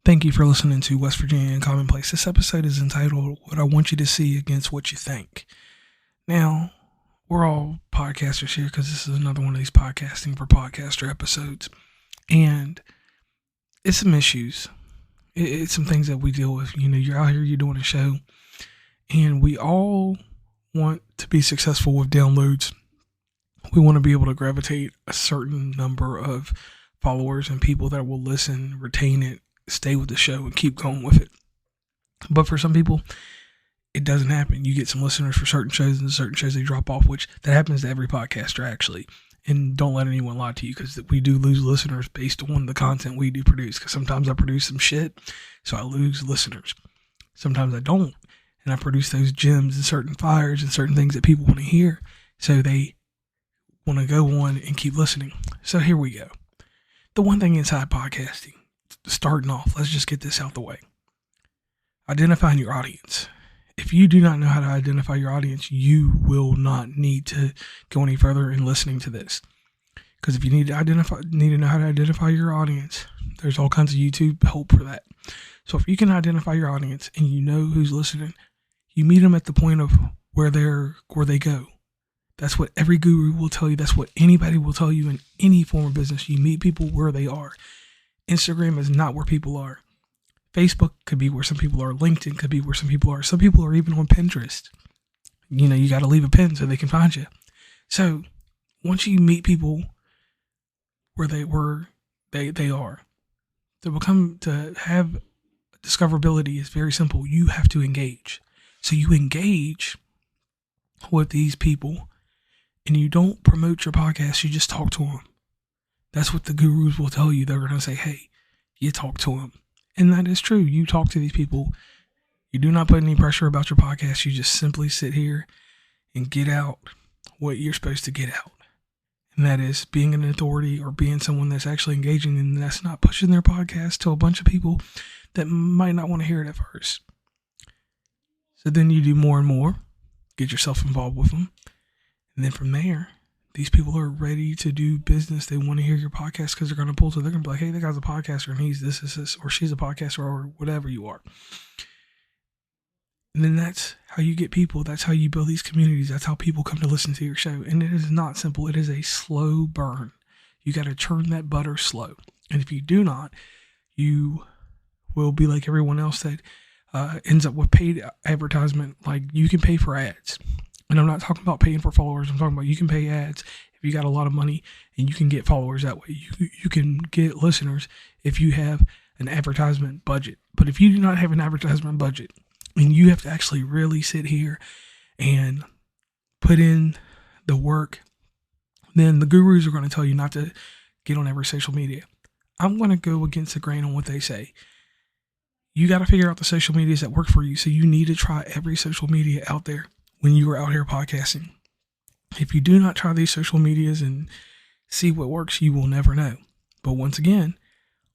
Thank you for listening to West Virginia and Commonplace. This episode is entitled What I Want You to See Against What You Think. Now, we're all podcasters here because this is another one of these podcasting for podcaster episodes. And it's some issues. It's some things that we deal with. You know, you're out here, you're doing a show, and we all want to be successful with downloads. We want to be able to gravitate a certain number of followers and people that will listen, retain it, stay with the show, and keep going with it. But for some people, it doesn't happen. You get some listeners for certain shows, and certain shows they drop off, which that happens to every podcaster actually. And don't let anyone lie to you, because we do lose listeners based on the content we do produce. Because sometimes I produce some shit, so I lose listeners. Sometimes I don't, and I produce those gems and certain fires and certain things that people want to hear, so they want to go on and keep listening. So here we go. The one thing inside podcasting, starting off, let's just get this out the way. Identifying your audience. If you do not know how to identify your audience, you will not need to go any further in listening to this. Because if you need to know how to identify your audience, there's all kinds of YouTube help for that. So if you can identify your audience and you know who's listening, you meet them at the point of where they go. That's what every guru will tell you. That's what anybody will tell you in any form of business. You meet people where they are. Instagram is not where people are. Facebook could be where some people are. LinkedIn could be where some people are. Some people are even on Pinterest. You know, you got to leave a pin so they can find you. So once you meet people where they are, to have discoverability is very simple. You have to engage. So you engage with these people, and you don't promote your podcast. You just talk to them. That's what the gurus will tell you. They're going to say, hey, you talk to them. And that is true. You talk to these people. You do not put any pressure about your podcast. You just simply sit here and get out what you're supposed to get out. And that is being an authority or being someone that's actually engaging, and that's not pushing their podcast to a bunch of people that might not want to hear it at first. So then you do more and more, get yourself involved with them. And then from there, these people are ready to do business. They want to hear your podcast because they're going to pull to. They're going to be like, hey, that guy's a podcaster and he's this, or she's a podcaster, or whatever you are. And then that's how you get people. That's how you build these communities. That's how people come to listen to your show. And it is not simple. It is a slow burn. You got to churn that butter slow. And if you do not, you will be like everyone else that ends up with paid advertisement. Like, you can pay for ads. And I'm not talking about paying for followers. I'm talking about you can pay ads if you got a lot of money, and you can get followers that way. You can get listeners if you have an advertisement budget. But if you do not have an advertisement budget, and you have to actually really sit here and put in the work, then the gurus are going to tell you not to get on every social media. I'm going to go against the grain on what they say. You got to figure out the social medias that work for you. So you need to try every social media out there when you are out here podcasting. If you do not try these social medias and see what works, you will never know. But once again,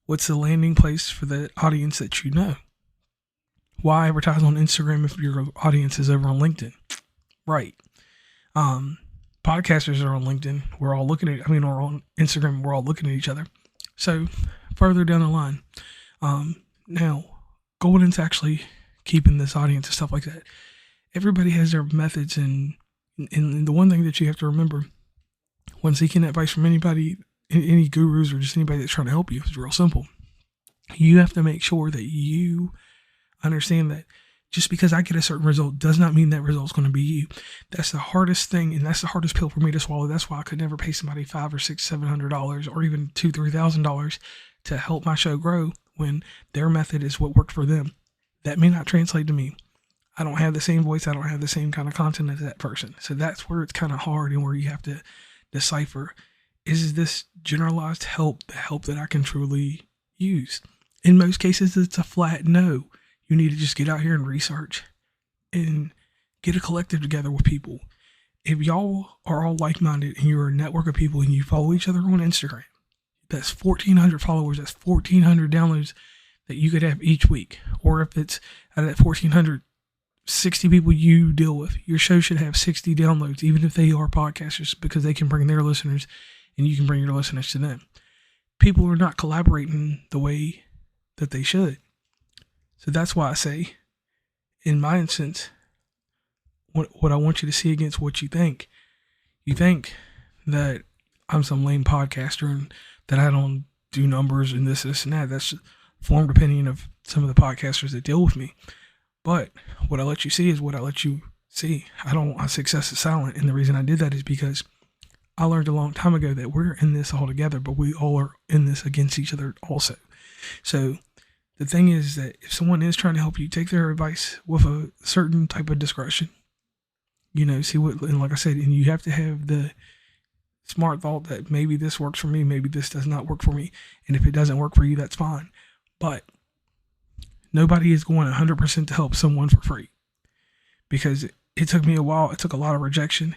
what's the landing place for the audience that you know? Why advertise on Instagram if your audience is over on LinkedIn? Right. Podcasters are on LinkedIn. Or on Instagram, we're all looking at each other. So further down the line, now going into actually keeping this audience and stuff like that, everybody has their methods, and the one thing that you have to remember when seeking advice from anybody, any gurus or just anybody that's trying to help you, is real simple. You have to make sure that you understand that just because I get a certain result does not mean that result's going to be you. That's the hardest thing, and that's the hardest pill for me to swallow. That's why I could never pay somebody $500 or $600, $700, or even $2,000-$3,000 to help my show grow when their method is what worked for them. That may not translate to me. I don't have the same voice. I don't have the same kind of content as that person. So that's where it's kind of hard, and where you have to decipher, is this generalized help the help that I can truly use? In most cases, it's a flat no. You need to just get out here and research and get a collective together with people. If y'all are all like-minded and you're a network of people and you follow each other on Instagram, that's 1,400 followers. That's 1,400 downloads that you could have each week. Or if it's out of that 1,400, 60 people you deal with, your show should have 60 downloads, even if they are podcasters, because they can bring their listeners and you can bring your listeners to them. People are not collaborating the way that they should. So that's why I say, in my instance, what I want you to see against what you think. You think that I'm some lame podcaster and that I don't do numbers and this and that. That's formed opinion of some of the podcasters that deal with me. But what I let you see is what I let you see. Success is silent. And the reason I did that is because I learned a long time ago that we're in this all together, but we all are in this against each other also. So the thing is that if someone is trying to help you, take their advice with a certain type of discretion. See what, and like I said, and you have to have the smart thought that maybe this works for me, maybe this does not work for me. And if it doesn't work for you, that's fine. But nobody is going 100% to help someone for free, because it took me a while. It took a lot of rejection.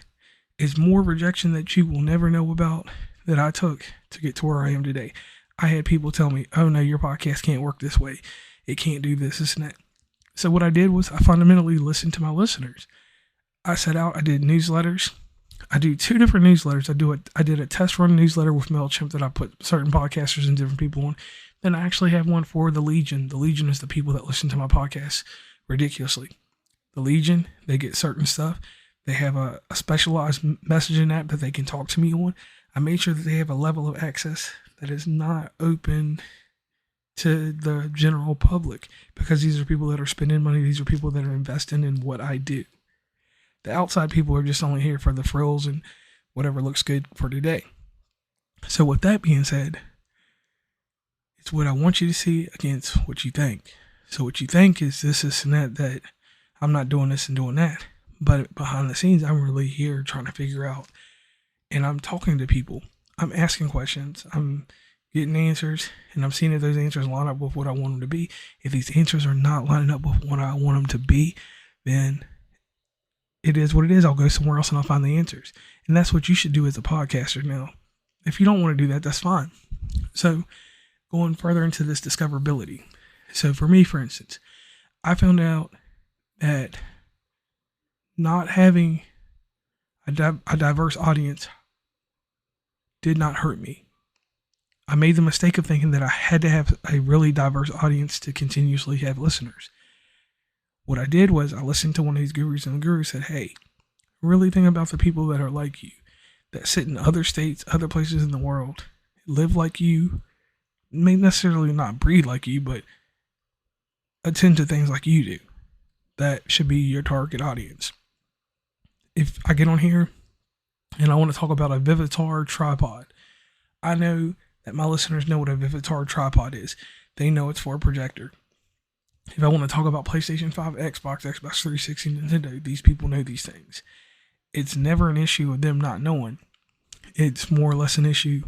It's more rejection that you will never know about that I took to get to where I am today. I had people tell me, oh no, your podcast can't work this way. It can't do this and that. So what I did was I fundamentally listened to my listeners. I set out, I did newsletters. I do 2 different newsletters. I did a test run newsletter with MailChimp that I put certain podcasters and different people on. Then I actually have one for the Legion. The Legion is the people that listen to my podcast ridiculously. The Legion, they get certain stuff. They have a specialized messaging app that they can talk to me on. I made sure that they have a level of access that is not open to the general public, because these are people that are spending money. These are people that are investing in what I do. The outside people are just only here for the frills and whatever looks good for today. So with that being said, it's what I want you to see against what you think. So what you think is this and that I'm not doing this and doing that. But behind the scenes, I'm really here trying to figure out, and I'm talking to people. I'm asking questions. I'm getting answers, and I'm seeing if those answers line up with what I want them to be. If these answers are not lining up with what I want them to be, then it is what it is. I'll go somewhere else and I'll find the answers. And that's what you should do as a podcaster now. If you don't want to do that, that's fine. So going further into this discoverability. So for me, for instance, I found out that not having a diverse audience did not hurt me. I made the mistake of thinking that I had to have a really diverse audience to continuously have listeners. What I did was I listened to one of these gurus, and the guru said, hey, really think about the people that are like you, that sit in other states, other places in the world, live like you, may necessarily not breed like you, but attend to things like you do. That should be your target audience. If I get on here and I want to talk about a Vivitar tripod, I know that my listeners know what a Vivitar tripod is. They know it's for a projector. If I want to talk about PlayStation 5, Xbox 360, Nintendo, these people know these things. It's never an issue of them not knowing. It's more or less an issue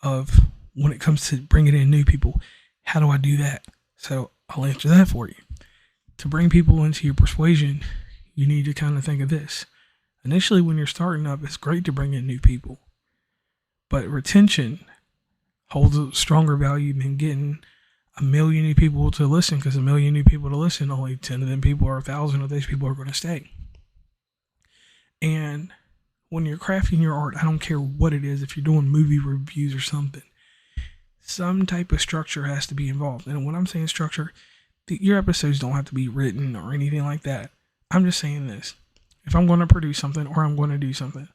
of when it comes to bringing in new people, how do I do that? So I'll answer that for you. To bring people into your persuasion, you need to kind of think of this. Initially, when you're starting up, it's great to bring in new people. But retention holds a stronger value than getting 1 million new people to listen, because 1 million new people to listen, only 10 of them people or 1,000 of those people are going to stay. And when you're crafting your art, I don't care what it is, if you're doing movie reviews or something, some type of structure has to be involved. And when I'm saying structure, your episodes don't have to be written or anything like that. I'm just saying this. If I'm going to produce something or I'm going to do something,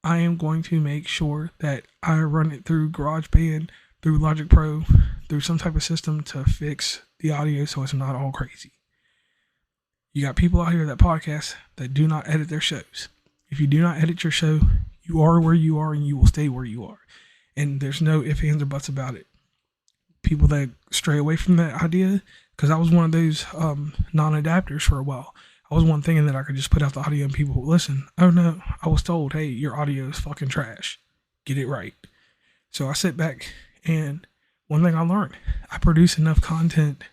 I am going to make sure that I run it through GarageBand, through Logic Pro, through some type of system to fix the audio so it's not all crazy. You got people out here that podcast that do not edit their shows. If you do not edit your show, you are where you are and you will stay where you are. And there's no ifs, ands, or buts about it. People that stray away from that idea, because I was one of those non-adapters for a while. I was one thinking that I could just put out the audio and people would listen. Oh no, I was told, hey, your audio is fucking trash. Get it right. So I sit back, and one thing I learned, I produce enough content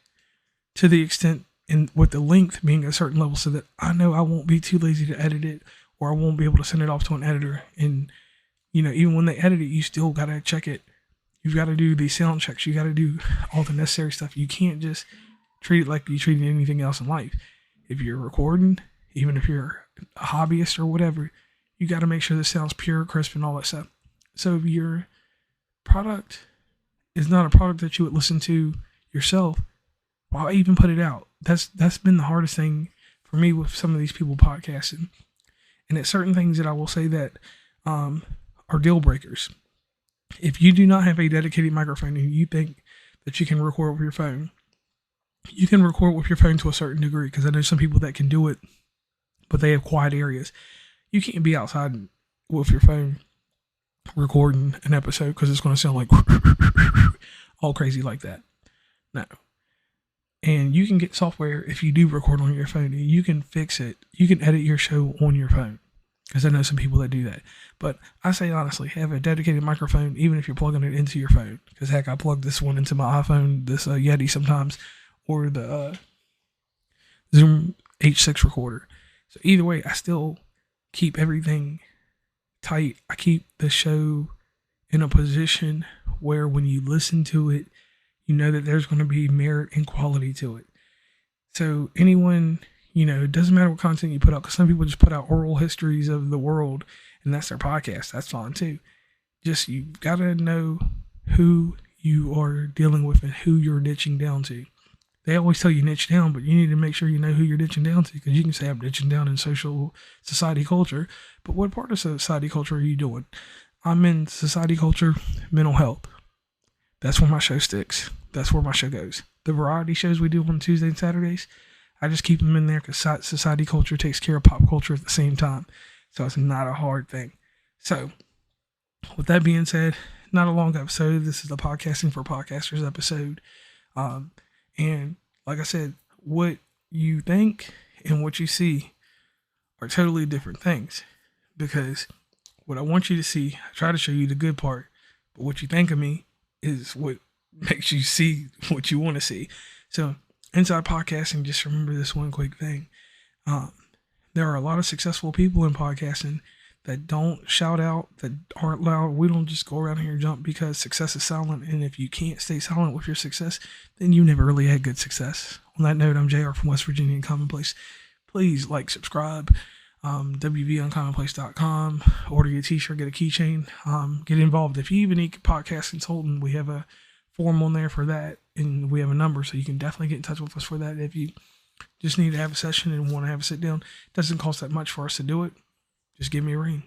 to the extent, and with the length being a certain level, so that I know I won't be too lazy to edit it, or I won't be able to send it off to an editor. And, you know, even when they edit it, you still got to check it. You've got to do the sound checks. You got to do all the necessary stuff. You can't just treat it like you treat anything else in life. If you're recording, even if you're a hobbyist or whatever, you got to make sure this sounds pure, crisp, and all that stuff. So if your product is not a product that you would listen to yourself, why even put it out? That's been the hardest thing for me with some of these people podcasting. And it's certain things that I will say that are deal breakers. If you do not have a dedicated microphone and you think that you can record with your phone, you can record with your phone to a certain degree, because I know some people that can do it, but they have quiet areas. You can't be outside with your phone recording an episode, because it's going to sound like all crazy like that. No. And you can get software if you do record on your phone, and you can fix it. You can edit your show on your phone, because I know some people that do that. But I say honestly, have a dedicated microphone, even if you're plugging it into your phone. Because heck, I plug this one into my iPhone, this Yeti sometimes, or the Zoom H6 recorder. So either way, I still keep everything tight. I keep the show in a position where when you listen to it, you know that there's going to be merit and quality to it. So anyone, it doesn't matter what content you put out, because some people just put out oral histories of the world and that's their podcast. That's fine too. Just, you got to know who you are dealing with and who you're niching down to. They always tell you niche down, but you need to make sure you know who you're niching down to, because you can say I'm niching down in society culture, but what part of society culture are you doing? I'm in society culture, mental health. That's where my show sticks. That's where my show goes. The variety shows we do on Tuesdays and Saturdays, I just keep them in there because society culture takes care of pop culture at the same time. So it's not a hard thing. So with that being said, not a long episode. This is the Podcasting for Podcasters episode. And like I said, what you think and what you see are totally different things, because what I want you to see, I try to show you the good part, but what you think of me is what makes you see what you want to see. So inside podcasting, just remember this one quick thing. There are a lot of successful people in podcasting that don't shout out, that aren't loud. We don't just go around here and jump, because success is silent. And if you can't stay silent with your success, then you never really had good success. On that note, I'm JR from West Virginia and Commonplace. Please like, subscribe, wvuncommonplace.com, order your t-shirt, get a keychain, get involved. If you even need podcast consulting, we have a form on there for that, and we have a number, so you can definitely get in touch with us for that. If you just need to have a session and want to have a sit down, it doesn't cost that much for us to do it. Just give me a ring.